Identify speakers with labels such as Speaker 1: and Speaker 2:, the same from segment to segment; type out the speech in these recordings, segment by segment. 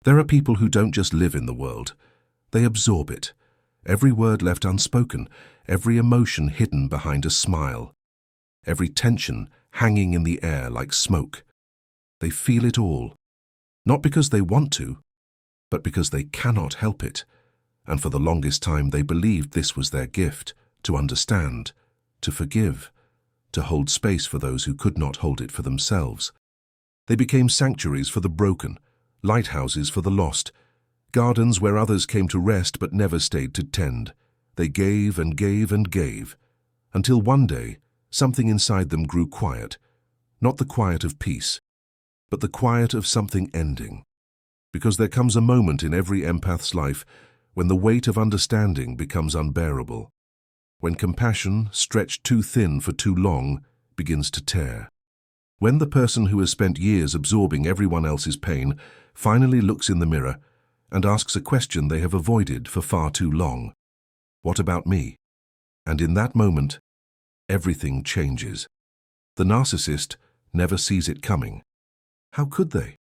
Speaker 1: There are people who don't just live in the world, they absorb it. Every word left unspoken, every emotion hidden behind a smile, every tension hanging in the air like smoke. They feel it all, not because they want to, but because they cannot help it. And for the longest time they believed this was their gift, to understand, to forgive, to hold space for those who could not hold it for themselves. They became sanctuaries for the broken, lighthouses for the lost, gardens where others came to rest but never stayed to tend. They gave and gave and gave, until one day something inside them grew quiet, not the quiet of peace, but the quiet of something ending. Because there comes a moment in every empath's life when the weight of understanding becomes unbearable, when compassion, stretched too thin for too long, begins to tear. When the person who has spent years absorbing everyone else's pain finally looks in the mirror and asks a question they have avoided for far too long. What about me? And in that moment, everything changes. The narcissist never sees it coming. How could they?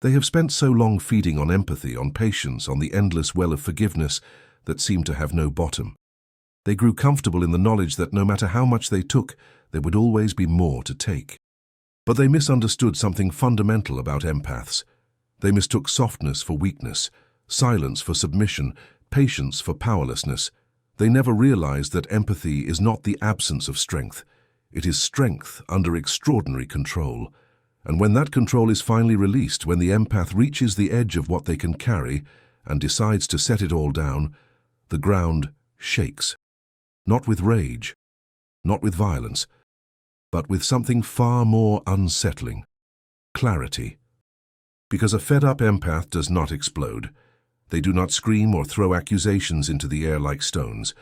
Speaker 1: They have spent so long feeding on empathy, on patience, on the endless well of forgiveness that seemed to have no bottom. They grew comfortable in the knowledge that no matter how much they took, there would always be more to take. But they misunderstood something fundamental about empaths. They mistook softness for weakness, silence for submission, patience for powerlessness. They never realized that empathy is not the absence of strength. It is strength under extraordinary control. And when that control is finally released, when the empath reaches the edge of what they can carry and decides to set it all down, the ground shakes. Not with rage, not with violence, but with something far more unsettling: clarity. Because a fed-up empath does not explode. They do not scream or throw accusations into the air like stones.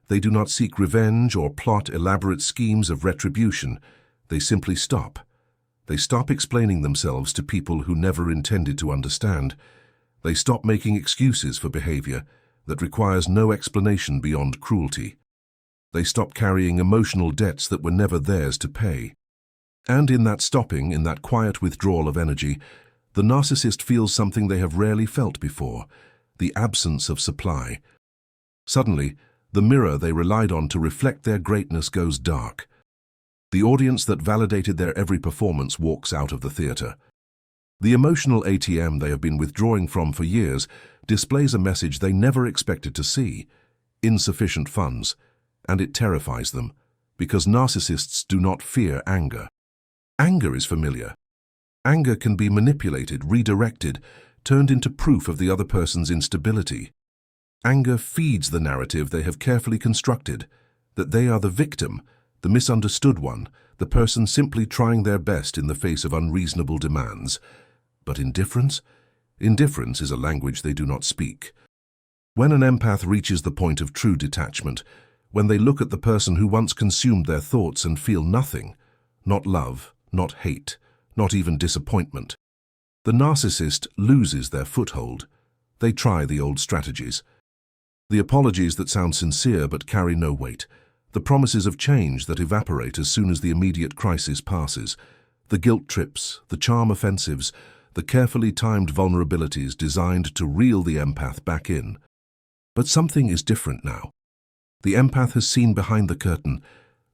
Speaker 1: They do not seek revenge or plot elaborate schemes of retribution. They simply stop. They stop explaining themselves to people who never intended to understand. They stop making excuses for behavior that requires no explanation beyond cruelty. They stop carrying emotional debts that were never theirs to pay. And in that stopping, in that quiet withdrawal of energy, the narcissist feels something they have rarely felt before: the absence of supply. Suddenly, the mirror they relied on to reflect their greatness goes dark. The audience that validated their every performance walks out of the theater. The emotional ATM they have been withdrawing from for years displays a message they never expected to see: insufficient funds. And it terrifies them, because narcissists do not fear anger. Anger is familiar. Anger can be manipulated, redirected, turned into proof of the other person's instability. Anger feeds the narrative they have carefully constructed, that they are the victim, the misunderstood one, the person simply trying their best in the face of unreasonable demands. But indifference? Indifference is a language they do not speak. When an empath reaches the point of true detachment, when they look at the person who once consumed their thoughts and feel nothing, not love, not hate, not even disappointment, the narcissist loses their foothold. They try the old strategies. The apologies that sound sincere but carry no weight. The promises of change that evaporate as soon as the immediate crisis passes. The guilt trips, the charm offensives, the carefully timed vulnerabilities designed to reel the empath back in. But something is different now. The empath has seen behind the curtain.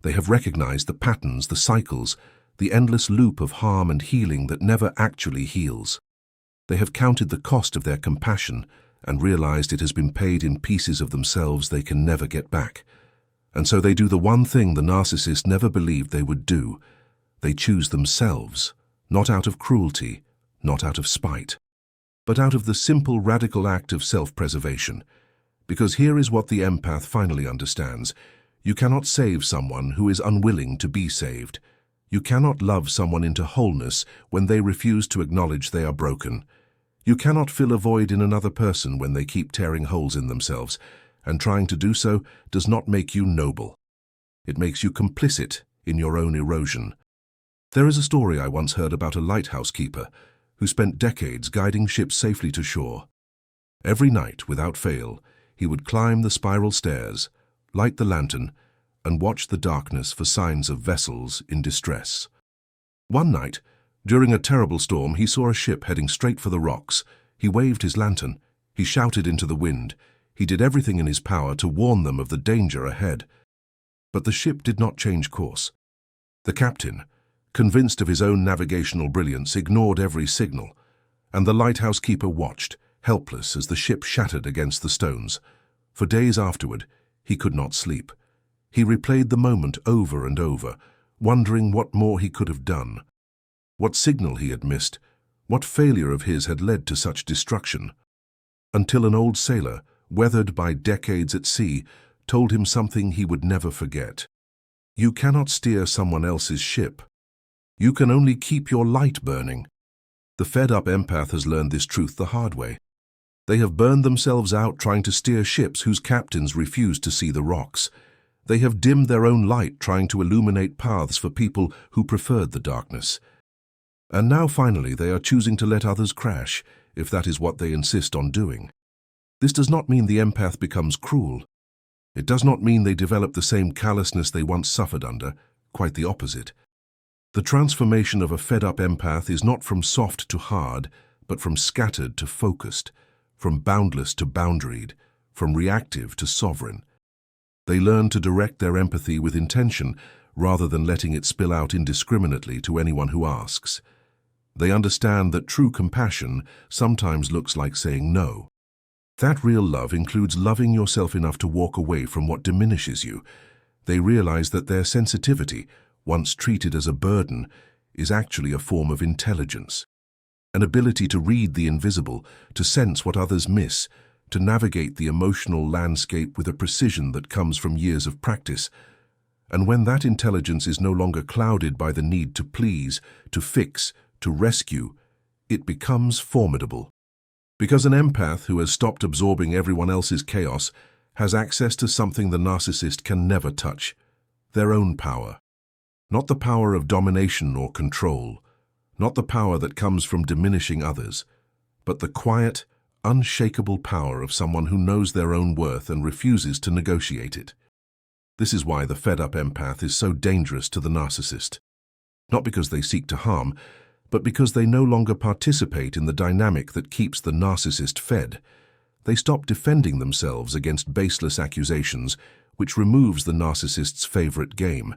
Speaker 1: They have recognized the patterns, the cycles, the endless loop of harm and healing that never actually heals. They have counted the cost of their compassion and realized it has been paid in pieces of themselves they can never get back. And so they do the one thing the narcissist never believed they would do. They choose themselves, not out of cruelty, not out of spite, but out of the simple, radical act of self-preservation. Because here is what the empath finally understands: you cannot save someone who is unwilling to be saved. You cannot love someone into wholeness when they refuse to acknowledge they are broken. You cannot fill a void in another person when they keep tearing holes in themselves, and trying to do so does not make you noble. It makes you complicit in your own erosion. There is a story I once heard about a lighthouse keeper who spent decades guiding ships safely to shore. Every night, without fail, he would climb the spiral stairs, light the lantern, and watch the darkness for signs of vessels in distress. One night, during a terrible storm, he saw a ship heading straight for the rocks, He waved his lantern. He shouted into the wind. He did everything in his power to warn them of the danger ahead. But the ship did not change course. The captain, convinced of his own navigational brilliance, ignored every signal, and the lighthouse keeper watched, helpless as the ship shattered against the stones. For days afterward, he could not sleep. He replayed the moment over and over, wondering what more he could have done. What signal he had missed, what failure of his had led to such destruction. Until an old sailor, weathered by decades at sea, told him something he would never forget. You cannot steer someone else's ship. You can only keep your light burning. The fed-up empath has learned this truth the hard way. They have burned themselves out trying to steer ships whose captains refuse to see the rocks. They have dimmed their own light trying to illuminate paths for people who preferred the darkness. And now finally they are choosing to let others crash, if that is what they insist on doing. This does not mean the empath becomes cruel. It does not mean they develop the same callousness they once suffered under, quite the opposite. The transformation of a fed-up empath is not from soft to hard, but from scattered to focused, from boundless to boundaried, from reactive to sovereign. They learn to direct their empathy with intention, rather than letting it spill out indiscriminately to anyone who asks. They understand that true compassion sometimes looks like saying no. That real love includes loving yourself enough to walk away from what diminishes you. They realize that their sensitivity, once treated as a burden, is actually a form of intelligence. An ability to read the invisible, to sense what others miss, to navigate the emotional landscape with a precision that comes from years of practice. And when that intelligence is no longer clouded by the need to please, to fix, to rescue, it becomes formidable. Because an empath who has stopped absorbing everyone else's chaos has access to something the narcissist can never touch, their own power. Not the power of domination or control, not the power that comes from diminishing others, but the quiet, unshakable power of someone who knows their own worth and refuses to negotiate it. This is why the fed-up empath is so dangerous to the narcissist. Not because they seek to harm, but because they no longer participate in the dynamic that keeps the narcissist fed. They stop defending themselves against baseless accusations, which removes the narcissist's favorite game.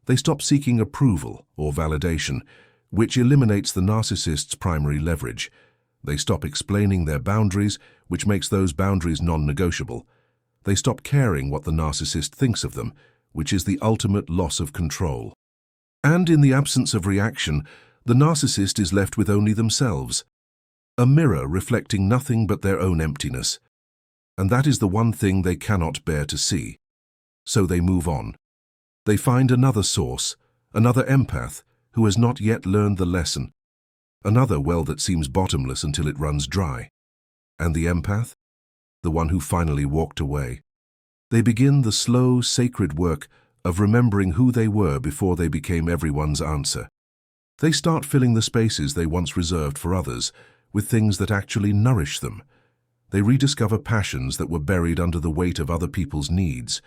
Speaker 1: They stop seeking approval or validation, which eliminates the narcissist's primary leverage. They stop explaining their boundaries, which makes those boundaries non-negotiable. They stop caring what the narcissist thinks of them, which is the ultimate loss of control. And in the absence of reaction, the narcissist is left with only themselves, a mirror reflecting nothing but their own emptiness. And that is the one thing they cannot bear to see. So they move on. They find another source, another empath who has not yet learned the lesson, another well that seems bottomless until it runs dry. And the empath? The one who finally walked away. They begin the slow, sacred work of remembering who they were before they became everyone's answer. They start filling the spaces they once reserved for others with things that actually nourish them. They rediscover passions that were buried under the weight of other people's needs.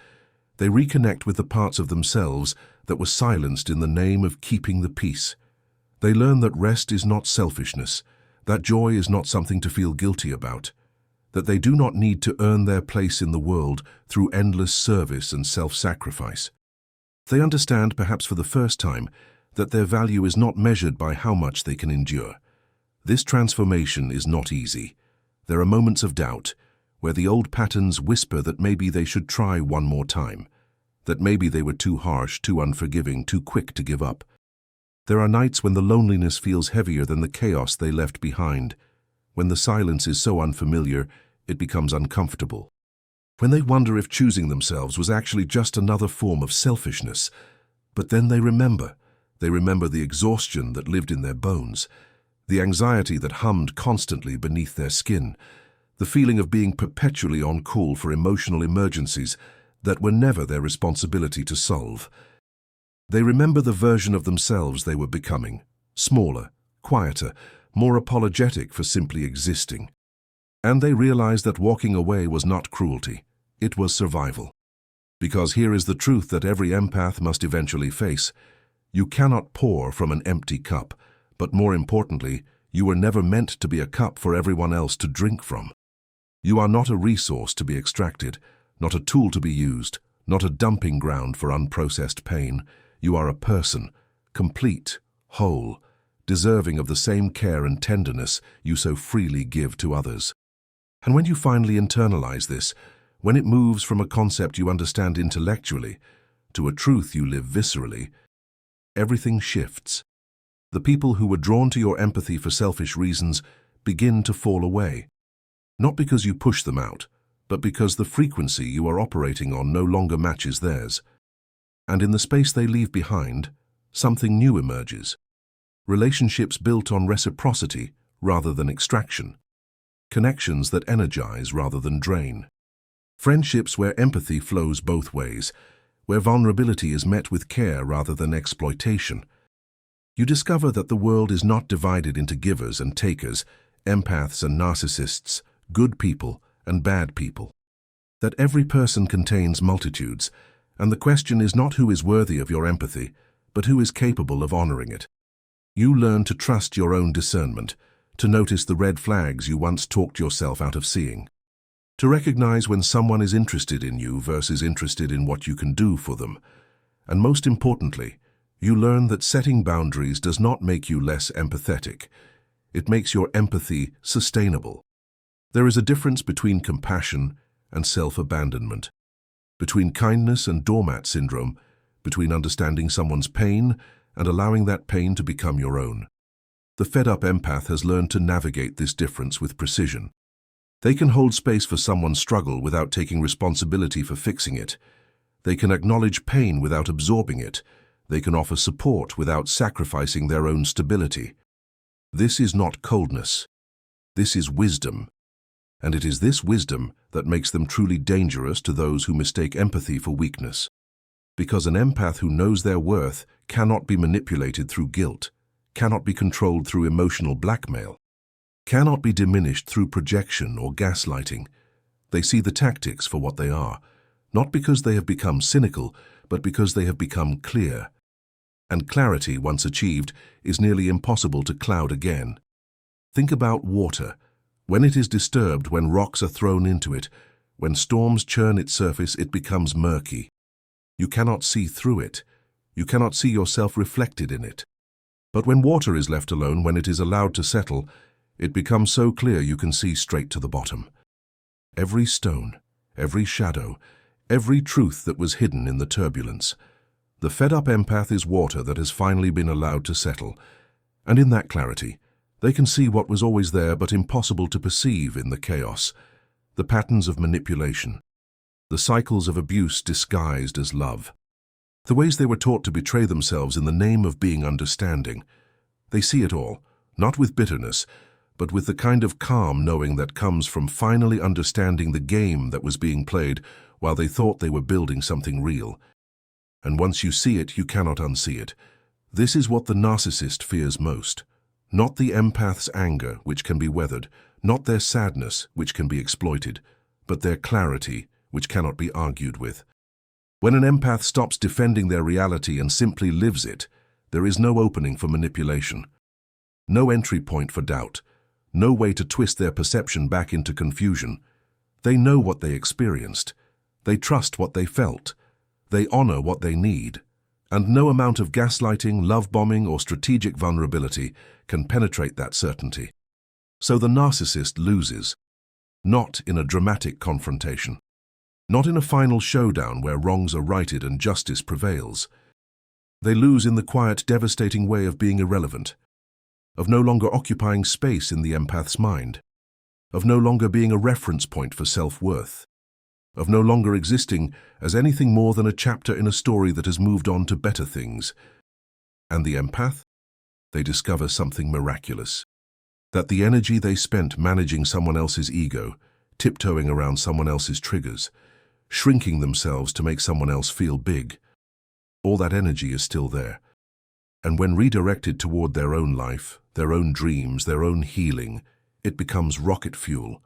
Speaker 1: They reconnect with the parts of themselves that were silenced in the name of keeping the peace. They learn that rest is not selfishness, that joy is not something to feel guilty about, that they do not need to earn their place in the world through endless service and self-sacrifice. They understand, perhaps for the first time, that their value is not measured by how much they can endure. This transformation is not easy. There are moments of doubt, where the old patterns whisper that maybe they should try one more time, that maybe they were too harsh, too unforgiving, too quick to give up. There are nights when the loneliness feels heavier than the chaos they left behind, when the silence is so unfamiliar it becomes uncomfortable, when they wonder if choosing themselves was actually just another form of selfishness. But then they remember the exhaustion that lived in their bones, the anxiety that hummed constantly beneath their skin, the feeling of being perpetually on call for emotional emergencies that were never their responsibility to solve. They remember the version of themselves they were becoming, smaller, quieter, more apologetic for simply existing. And they realize that walking away was not cruelty, it was survival. Because here is the truth that every empath must eventually face. You cannot pour from an empty cup, but more importantly, You were never meant to be a cup for everyone else to drink from. You are not a resource to be extracted, not a tool to be used, not a dumping ground for unprocessed pain. You are a person, complete, whole, deserving of the same care and tenderness you so freely give to others. And when you finally internalize this, when it moves from a concept you understand intellectually to a truth you live viscerally, everything shifts. The people who were drawn to your empathy for selfish reasons begin to fall away. Not because you push them out, but because the frequency you are operating on no longer matches theirs. And in the space they leave behind, something new emerges. Relationships built on reciprocity rather than extraction. Connections that energize rather than drain. Friendships where empathy flows both ways, where vulnerability is met with care rather than exploitation. You discover that the world is not divided into givers and takers, empaths and narcissists, good people and bad people. That every person contains multitudes, and the question is not who is worthy of your empathy, but who is capable of honoring it. You learn to trust your own discernment, to notice the red flags you once talked yourself out of seeing. To recognize when someone is interested in you versus interested in what you can do for them. And most importantly, you learn that setting boundaries does not make you less empathetic. It makes your empathy sustainable. There is a difference between compassion and self-abandonment, between kindness and doormat syndrome, between understanding someone's pain and allowing that pain to become your own. The fed-up empath has learned to navigate this difference with precision. They can hold space for someone's struggle without taking responsibility for fixing it. They can acknowledge pain without absorbing it. They can offer support without sacrificing their own stability. This is not coldness. This is wisdom. And it is this wisdom that makes them truly dangerous to those who mistake empathy for weakness. Because an empath who knows their worth cannot be manipulated through guilt, cannot be controlled through emotional blackmail, cannot be diminished through projection or gaslighting. They see the tactics for what they are, not because they have become cynical, but because they have become clear. And clarity, once achieved, is nearly impossible to cloud again. Think about water. When it is disturbed, when rocks are thrown into it, when storms churn its surface, it becomes murky. You cannot see through it. You cannot see yourself reflected in it. But when water is left alone, when it is allowed to settle, it becomes so clear you can see straight to the bottom. Every stone, every shadow, every truth that was hidden in the turbulence. The fed-up empath is water that has finally been allowed to settle, and in that clarity, they can see what was always there but impossible to perceive in the chaos, the patterns of manipulation, the cycles of abuse disguised as love, the ways they were taught to betray themselves in the name of being understanding. They see it all, not with bitterness, but with the kind of calm knowing that comes from finally understanding the game that was being played while they thought they were building something real. And once you see it, you cannot unsee it. This is what the narcissist fears most. Not the empath's anger, which can be weathered, not their sadness, which can be exploited, but their clarity, which cannot be argued with. When an empath stops defending their reality and simply lives it, there is no opening for manipulation, no entry point for doubt, no way to twist their perception back into confusion. They know what they experienced. They trust what they felt. They honor what they need. And no amount of gaslighting, love-bombing, or strategic vulnerability can penetrate that certainty. So the narcissist loses, not in a dramatic confrontation, not in a final showdown where wrongs are righted and justice prevails. They lose in the quiet, devastating way of being irrelevant, of no longer occupying space in the empath's mind, of no longer being a reference point for self-worth, of no longer existing as anything more than a chapter in a story that has moved on to better things. And the empath? They discover something miraculous. That the energy they spent managing someone else's ego, tiptoeing around someone else's triggers, shrinking themselves to make someone else feel big, all that energy is still there. And when redirected toward their own life, their own dreams, their own healing, it becomes rocket fuel.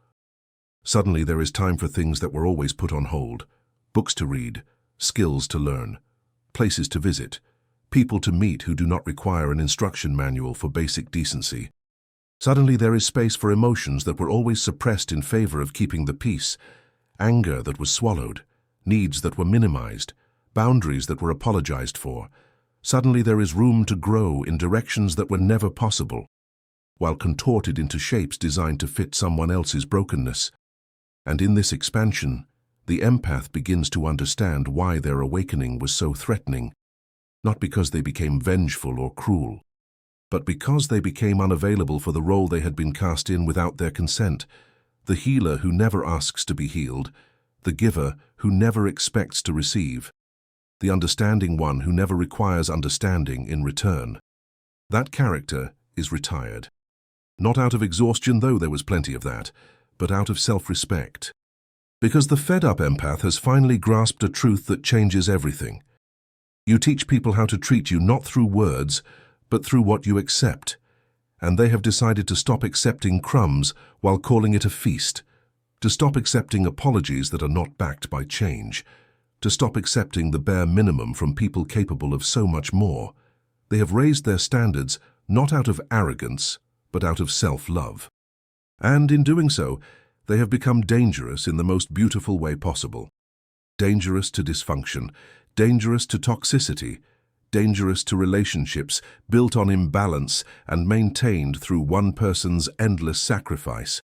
Speaker 1: Suddenly there is time for things that were always put on hold. Books to read, skills to learn, places to visit, people to meet who do not require an instruction manual for basic decency. Suddenly there is space for emotions that were always suppressed in favor of keeping the peace, anger that was swallowed, needs that were minimized, boundaries that were apologized for. Suddenly there is room to grow in directions that were never possible, while contorted into shapes designed to fit someone else's brokenness. And in this expansion, the empath begins to understand why their awakening was so threatening, not because they became vengeful or cruel, but because they became unavailable for the role they had been cast in without their consent, the healer who never asks to be healed, the giver who never expects to receive, the understanding one who never requires understanding in return. That character is retired. Not out of exhaustion, though there was plenty of that, but out of self-respect. Because the fed-up empath has finally grasped a truth that changes everything. You teach people how to treat you not through words, but through what you accept. And they have decided to stop accepting crumbs while calling it a feast, to stop accepting apologies that are not backed by change, to stop accepting the bare minimum from people capable of so much more. They have raised their standards not out of arrogance, but out of self-love. And in doing so, they have become dangerous in the most beautiful way possible. Dangerous to dysfunction, dangerous to toxicity, dangerous to relationships built on imbalance and maintained through one person's endless sacrifice.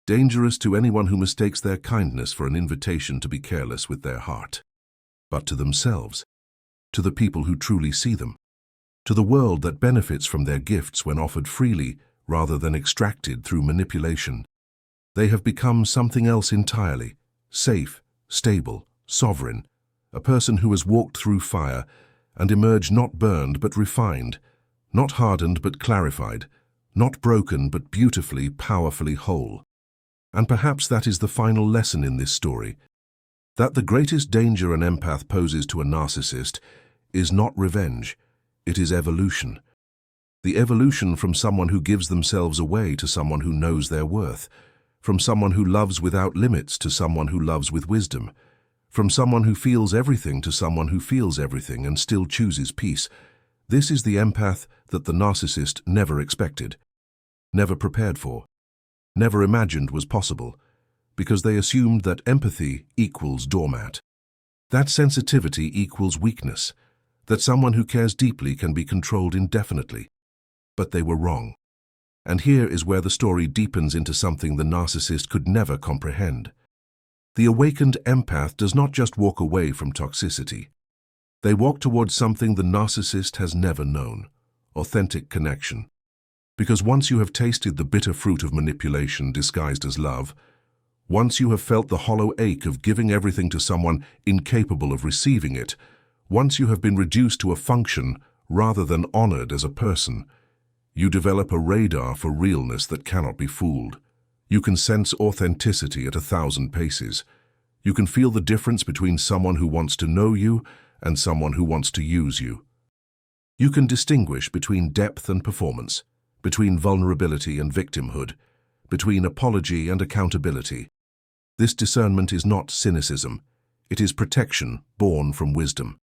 Speaker 1: Dangerous to anyone who mistakes their kindness for an invitation to be careless with their heart. But to themselves, to the people who truly see them, to the world that benefits from their gifts when offered freely rather than extracted through manipulation. They have become something else entirely, safe, stable, sovereign, a person who has walked through fire and emerged not burned but refined, not hardened but clarified, not broken but beautifully, powerfully whole. And perhaps that is the final lesson in this story, that the greatest danger an empath poses to a narcissist is not revenge, it is evolution. The evolution from someone who gives themselves away to someone who knows their worth, from someone who loves without limits to someone who loves with wisdom, from someone who feels everything to someone who feels everything and still chooses peace. This is the empath that the narcissist never expected, never prepared for, never imagined was possible, because they assumed that empathy equals doormat, that sensitivity equals weakness, that someone who cares deeply can be controlled indefinitely. But they were wrong. And here is where the story deepens into something the narcissist could never comprehend. The awakened empath does not just walk away from toxicity. They walk towards something the narcissist has never known, authentic connection. Because once you have tasted the bitter fruit of manipulation disguised as love, once you have felt the hollow ache of giving everything to someone incapable of receiving it, once you have been reduced to a function rather than honored as a person, you develop a radar for realness that cannot be fooled. You can sense authenticity at 1,000 paces. You can feel the difference between someone who wants to know you and someone who wants to use you. You can distinguish between depth and performance, between vulnerability and victimhood, between apology and accountability. This discernment is not cynicism. It is protection born from wisdom.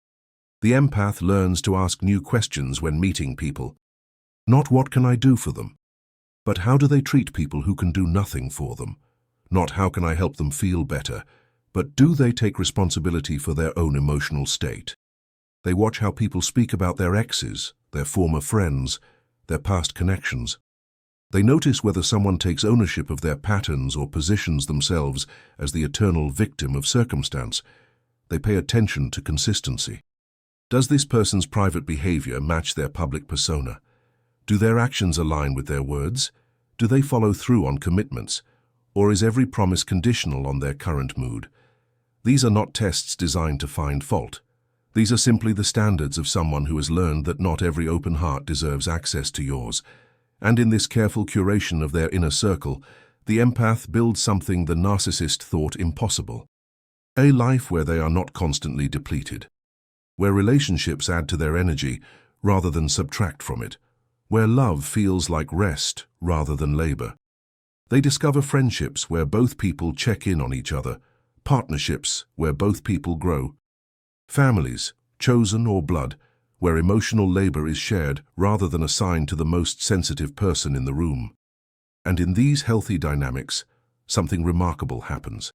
Speaker 1: The empath learns to ask new questions when meeting people. Not what can I do for them, but how do they treat people who can do nothing for them? Not how can I help them feel better, but do they take responsibility for their own emotional state? They watch how people speak about their exes, their former friends, their past connections. They notice whether someone takes ownership of their patterns or positions themselves as the eternal victim of circumstance. They pay attention to consistency. Does this person's private behavior match their public persona? Do their actions align with their words? Do they follow through on commitments? Or is every promise conditional on their current mood? These are not tests designed to find fault. These are simply the standards of someone who has learned that not every open heart deserves access to yours. And in this careful curation of their inner circle, the empath builds something the narcissist thought impossible. A life where they are not constantly depleted, where relationships add to their energy rather than subtract from it, where love feels like rest rather than labor. They discover friendships where both people check in on each other, partnerships where both people grow, families, chosen or blood, where emotional labor is shared rather than assigned to the most sensitive person in the room. And in these healthy dynamics, something remarkable happens.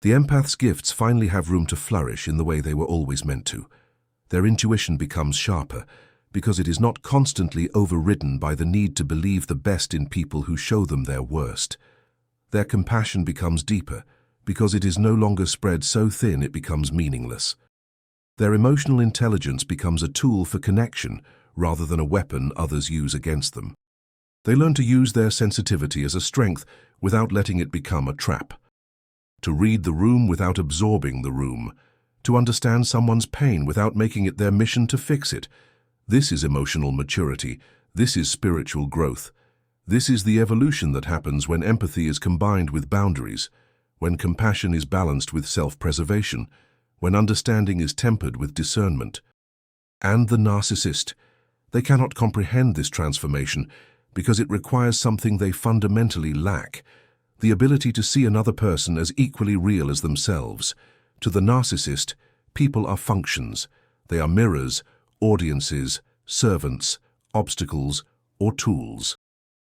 Speaker 1: The empath's gifts finally have room to flourish in the way they were always meant to. Their intuition becomes sharper because it is not constantly overridden by the need to believe the best in people who show them their worst. Their compassion becomes deeper because it is no longer spread so thin it becomes meaningless. Their emotional intelligence becomes a tool for connection rather than a weapon others use against them. They learn to use their sensitivity as a strength without letting it become a trap. To read the room without absorbing the room. To understand someone's pain without making it their mission to fix it. This is emotional maturity. This is spiritual growth. This is the evolution that happens when empathy is combined with boundaries, when compassion is balanced with self-preservation, when understanding is tempered with discernment. And the narcissist. They cannot comprehend this transformation because it requires something they fundamentally lack, the ability to see another person as equally real as themselves. To the narcissist, people are functions. They are mirrors, audiences, servants, obstacles, or tools.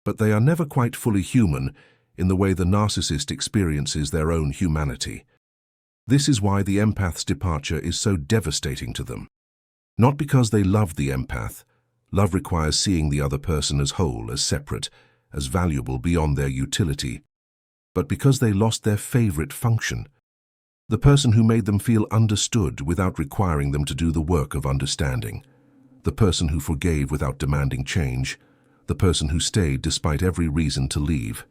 Speaker 1: But they are never quite fully human in the way the narcissist experiences their own humanity. This is why the empath's departure is so devastating to them. Not because they love the empath. Love requires seeing the other person as whole, as separate, as valuable beyond their utility. But because they lost their favorite function. The person who made them feel understood without requiring them to do the work of understanding. The person who forgave without demanding change. The person who stayed despite every reason to leave.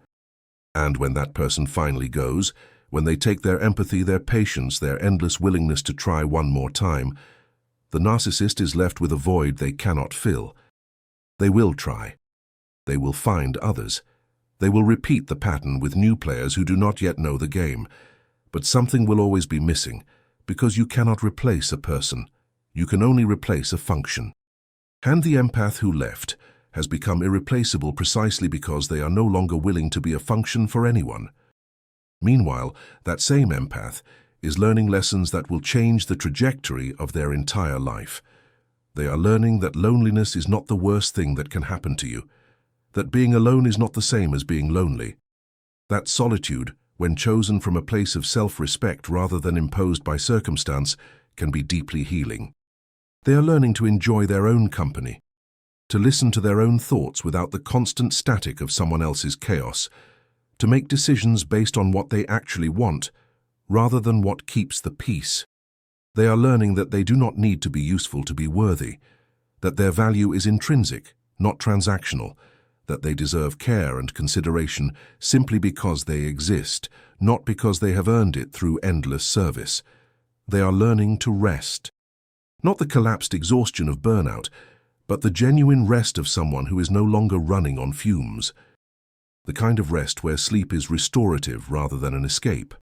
Speaker 1: And when that person finally goes, when they take their empathy, their patience, their endless willingness to try one more time, the narcissist is left with a void they cannot fill. They will try. They will find others. They will repeat the pattern with new players who do not yet know the game. But something will always be missing, because you cannot replace a person. You can only replace a function. And the empath who left has become irreplaceable precisely because they are no longer willing to be a function for anyone. Meanwhile, that same empath is learning lessons that will change the trajectory of their entire life. They are learning that loneliness is not the worst thing that can happen to you, that being alone is not the same as being lonely, that solitude, when chosen from a place of self-respect rather than imposed by circumstance, can be deeply healing. They are learning to enjoy their own company, to listen to their own thoughts without the constant static of someone else's chaos, to make decisions based on what they actually want, rather than what keeps the peace. They are learning that they do not need to be useful to be worthy, that their value is intrinsic, not transactional, that they deserve care and consideration simply because they exist, not because they have earned it through endless service. They are learning to rest. Not the collapsed exhaustion of burnout, but the genuine rest of someone who is no longer running on fumes. The kind of rest where sleep is restorative rather than an escape,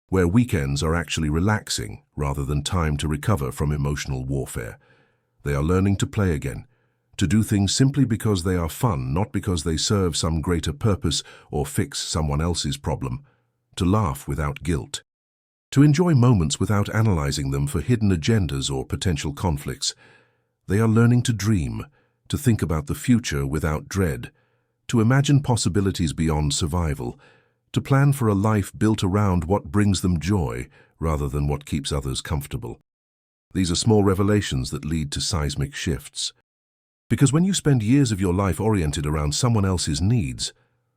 Speaker 1: where weekends are actually relaxing rather than time to recover from emotional warfare. They are learning to play again, to do things simply because they are fun, not because they serve some greater purpose or fix someone else's problem, to laugh without guilt, to enjoy moments without analyzing them for hidden agendas or potential conflicts. They are learning to dream, to think about the future without dread, to imagine possibilities beyond survival, to plan for a life built around what brings them joy rather than what keeps others comfortable. These are small revelations that lead to seismic shifts. Because when you spend years of your life oriented around someone else's needs,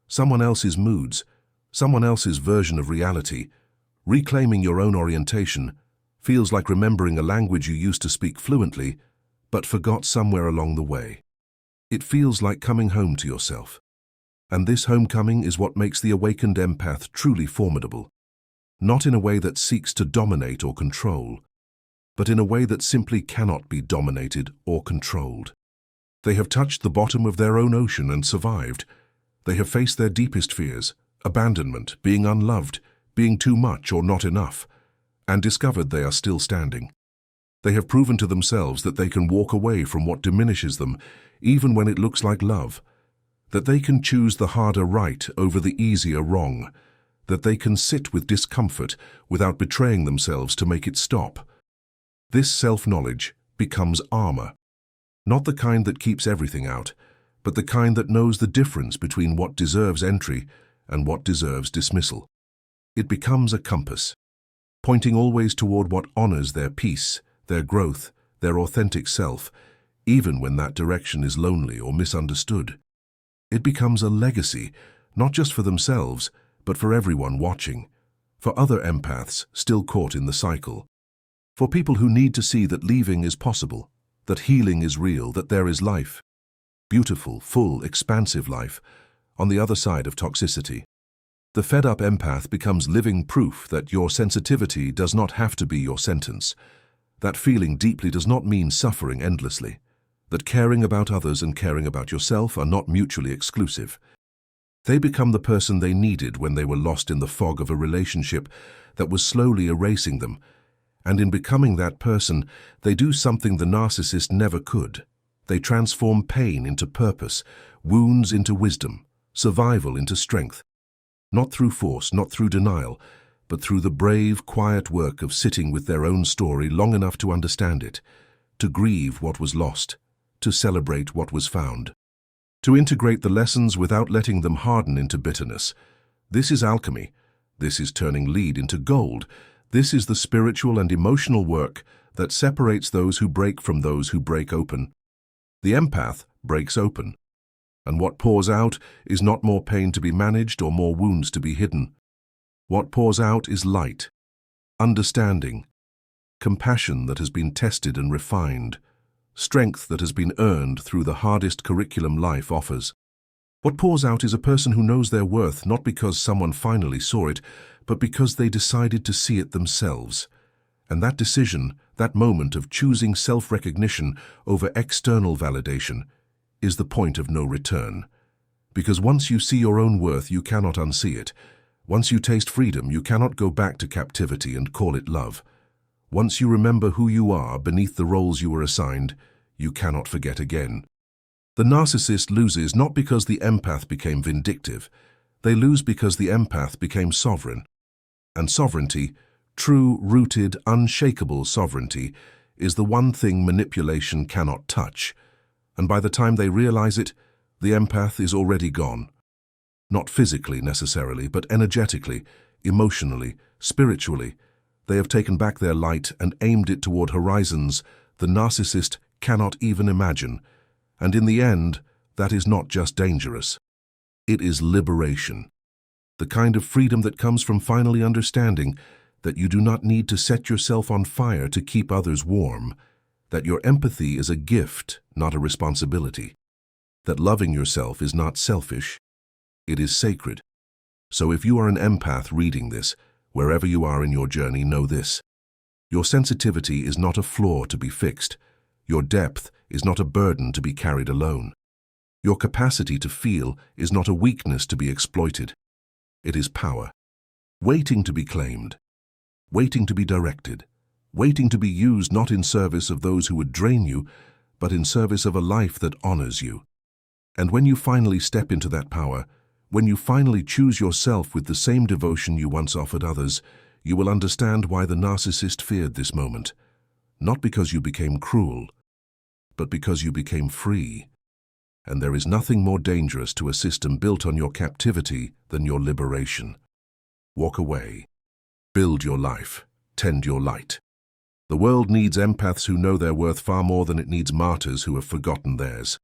Speaker 1: someone else's moods, someone else's version of reality, reclaiming your own orientation feels like remembering a language you used to speak fluently but forgot somewhere along the way. It feels like coming home to yourself. And this homecoming is what makes the awakened empath truly formidable. Not in a way that seeks to dominate or control, but in a way that simply cannot be dominated or controlled. They have touched the bottom of their own ocean and survived. They have faced their deepest fears, abandonment, being unloved, being too much or not enough, and discovered they are still standing. They have proven to themselves that they can walk away from what diminishes them, even when it looks like love, that they can choose the harder right over the easier wrong, that they can sit with discomfort without betraying themselves to make it stop. This self-knowledge becomes armor. Not the kind that keeps everything out, but the kind that knows the difference between what deserves entry and what deserves dismissal. It becomes a compass, pointing always toward what honors their peace, their growth, their authentic self, even when that direction is lonely or misunderstood. It becomes a legacy, not just for themselves, but for everyone watching, for other empaths still caught in the cycle, for people who need to see that leaving is possible, that healing is real, that there is life, beautiful, full, expansive life, on the other side of toxicity. The fed-up empath becomes living proof that your sensitivity does not have to be your sentence, that feeling deeply does not mean suffering endlessly, that caring about others and caring about yourself are not mutually exclusive. They become the person they needed when they were lost in the fog of a relationship that was slowly erasing them, and in becoming that person, they do something the narcissist never could. They transform pain into purpose, wounds into wisdom, survival into strength. Not through force, not through denial, but through the brave, quiet work of sitting with their own story long enough to understand it, to grieve what was lost, to celebrate what was found, to integrate the lessons without letting them harden into bitterness. This is alchemy. This is turning lead into gold. This is the spiritual and emotional work that separates those who break from those who break open. The empath breaks open, and what pours out is not more pain to be managed or more wounds to be hidden. What pours out is light, understanding, compassion that has been tested and refined, strength that has been earned through the hardest curriculum life offers. What pours out is a person who knows their worth not because someone finally saw it, but because they decided to see it themselves. And that decision, that moment of choosing self-recognition over external validation, is the point of no return. Because once you see your own worth, you cannot unsee it. Once you taste freedom, you cannot go back to captivity and call it love. Once you remember who you are beneath the roles you were assigned, you cannot forget again. The narcissist loses not because the empath became vindictive. They lose because the empath became sovereign. And sovereignty, true, rooted, unshakable sovereignty, is the one thing manipulation cannot touch. And by the time they realize it, the empath is already gone. Not physically necessarily, but energetically, emotionally, spiritually. They have taken back their light and aimed it toward horizons the narcissist cannot even imagine. And in the end, that is not just dangerous. It is liberation. The kind of freedom that comes from finally understanding that you do not need to set yourself on fire to keep others warm, that your empathy is a gift, not a responsibility, that loving yourself is not selfish, it is sacred. So if you are an empath reading this, wherever you are in your journey, know this. Your sensitivity is not a flaw to be fixed. Your depth is not a burden to be carried alone. Your capacity to feel is not a weakness to be exploited. It is power, waiting to be claimed, waiting to be directed, waiting to be used not in service of those who would drain you, but in service of a life that honors you. And when you finally step into that power, when you finally choose yourself with the same devotion you once offered others, you will understand why the narcissist feared this moment. Not because you became cruel, but because you became free. And there is nothing more dangerous to a system built on your captivity than your liberation. Walk away. Build your life. Tend your light. The world needs empaths who know their worth far more than it needs martyrs who have forgotten theirs.